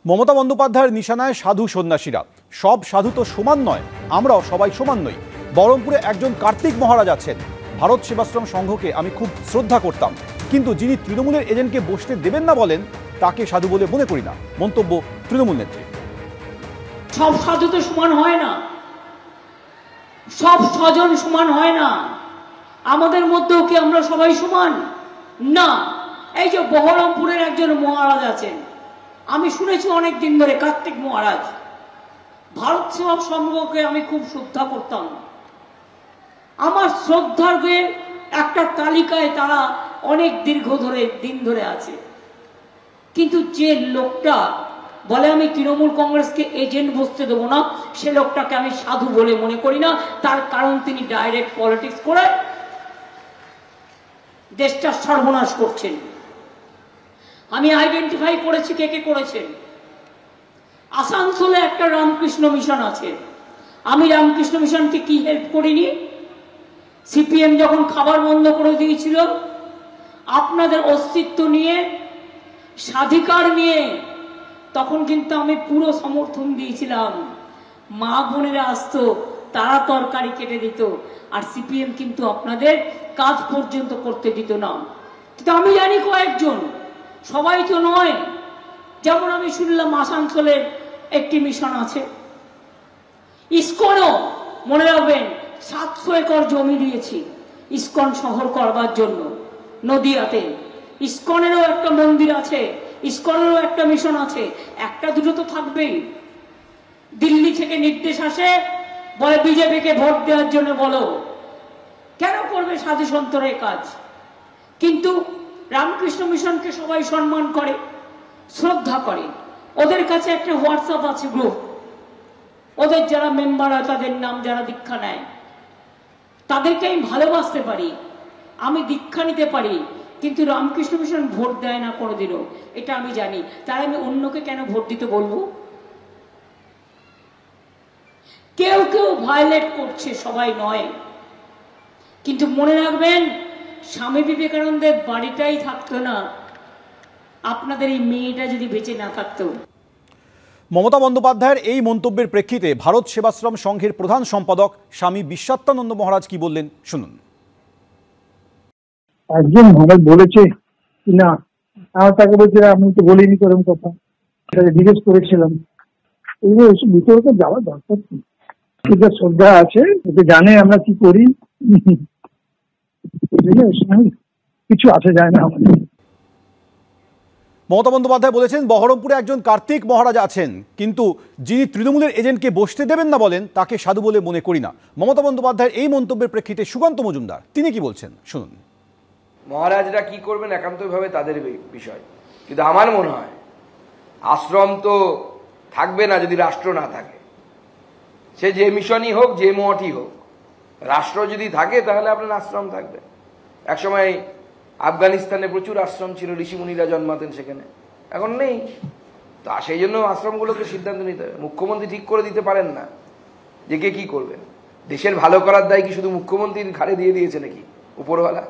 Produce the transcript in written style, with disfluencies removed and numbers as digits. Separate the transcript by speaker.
Speaker 1: মমতা বন্দ্যোপাধ্যায়ের নিশানায় সাধু সন্ন্যাসীরা। সব সাধু তো সমান নয়, আমরাও সবাই সমান নই। বহরমপুরে একজন কার্তিক মহারাজ আছেন। ভারত সেবাশ্রম সংঘকে আমি খুব শ্রদ্ধা করতাম, কিন্তু যিনি তৃণমূলের এজেন্টকে বসতে দেবেন না বলেন তাকে সাধু বলে মনে করি না। মন্তব্য তৃণমূল নেত্রী।
Speaker 2: সব সাধু তো সমান হয় না, সব স্বজন সমান হয় না। আমাদের মধ্যেও কি আমরা সবাই সমান না? এই যে বহরমপুরের একজন মহারাজ আছেন, আমি শুনেছি অনেক দিন ধরে, কার্তিক মহারাজ। ভারত সেবা সংঘকে আমি খুব শ্রদ্ধা করতাম। আমার শ্রদ্ধার একটা তালিকায় তারা অনেক দিন ধরে আছে। কিন্তু যে লোকটা বলে আমি তৃণমূল কংগ্রেসকে এজেন্ট বসতে দেবো না, সে লোকটাকে আমি সাধু বলে মনে করি না। তার কারণ তিনি ডাইরেক্ট পলিটিক্স করে দেশটা সর্বনাশ করছেন। আমি আইডেন্টিফাই করেছি কে কে করেছেন। আসানসোলে একটা রামকৃষ্ণ মিশন আছে। আমি রামকৃষ্ণ মিশনকে কি হেল্প করিনি? সিপিএম যখন খাবার বন্ধ করে দিয়েছিল, আপনাদের অস্তিত্ব নিয়ে, স্বাধিকার নিয়ে, তখন কিন্তু আমি পুরো সমর্থন দিয়েছিলাম। মা বোনেরা আসতো, তারা তরকারি কেটে দিত, আর সিপিএম কিন্তু আপনাদের কাজ পর্যন্ত করতে দিত না। কিন্তু আমি জানি কয়েকজন, সবাই তো নয়। যেমন আমি শুনলাম আসানসোলের একটি মিশন আছে। ইসকনও মনে রাখবেন 700 একর জমি দিয়েছি ইসকন শহর করবার জন্য নদিয়াতে। ইসকনেরও একটা মন্দির আছে, ইসকনেরও একটা মিশন আছে। একটা দুটো তো থাকবেই। দিল্লি থেকে নির্দেশ আসে, বলে বিজেপিকে ভোট দেওয়ার জন্য বলো। কেন করবে সাধু সন্তরের কাজ? কিন্তু রামকৃষ্ণ মিশনকে সবাই সম্মান করে, শ্রদ্ধা করে। ওদের কাছে একটা হোয়াটসঅ্যাপ আছে গ্রুপ, ওদের যারা মেম্বার হয় তাদের নাম যারা দীক্ষা নেয়, তাদেরকে আমি ভালোবাসতে পারি, আমি দীক্ষা নিতে পারি, কিন্তু রামকৃষ্ণ মিশন ভোট দেয় না কোনোদিনও, এটা আমি জানি। তাই আমি অন্যকে কেন ভোট দিতে বলবো? কেউ কেউ ভায়োলেট করছে, সবাই নয়। কিন্তু মনে রাখবেন, স্বামী বিবেকানন্দের বাড়িটাই থাকতো না আপনাদের এই মেয়েটা যদি বেঁচে না থাকতো।
Speaker 1: মমতা বন্দ্যোপাধ্যায়ের এই মন্তব্যের প্রেক্ষিতে ভারত সেবাশ্রম সংঘের প্রধান সম্পাদক স্বামী বিশ্বাত্মানন্দ মহারাজ কি বললেন শুনুন।
Speaker 3: একজন মহারাজ বলেছে না, আমার তাকে বলছে আমি তো বলিনি কোন কথা, জিজ্ঞেস করেছিলাম। এইগুলো এসব বিতর্কে যাওয়ার দরকার কি? সেটা শ্রদ্ধা আছে, ওকে জানে আমরা কি করি, কিছু আসে যায় না আমাদের।
Speaker 1: মমতা বন্দ্যোপাধ্যায় বলেছেন বহরমপুরে একজন কার্তিক মহারাজ আছেন, কিন্তু যিনি তৃণমূলের এজেন্টকে বসতে দেবেন না বলেন তাকে সাধু বলে মনে করি না। মমতা বন্দ্যোপাধ্যায়ের এই মন্তব্যের প্রেক্ষিতে সুকান্ত মজুমদার তিনি কি বলছেন শুনুন।
Speaker 4: মহারাজরা কি করবেন একান্তভাবে তাদের বিষয়, কিন্তু আমার মনে হয় আশ্রম তো থাকবে না যদি রাষ্ট্র না থাকে। সে যে মিশনই হোক, যে মঠই হোক, রাষ্ট্র যদি থাকে তাহলে আপনার আশ্রম থাকবে। একসময় আফগানিস্তানে প্রচুর আশ্রম ছিল, ঋষিমুনিরা জন্মাতেন সেখানে, এখন নেই। তো সেই জন্য আশ্রমগুলোকে সিদ্ধান্ত নিতে হবে। মুখ্যমন্ত্রী ঠিক করে দিতে পারেন না যে কে কি করবেন। দেশের ভালো করার দায় কি শুধু মুখ্যমন্ত্রীর ঘাড়ে দিয়ে দিয়েছে নাকি উপরওয়ালা?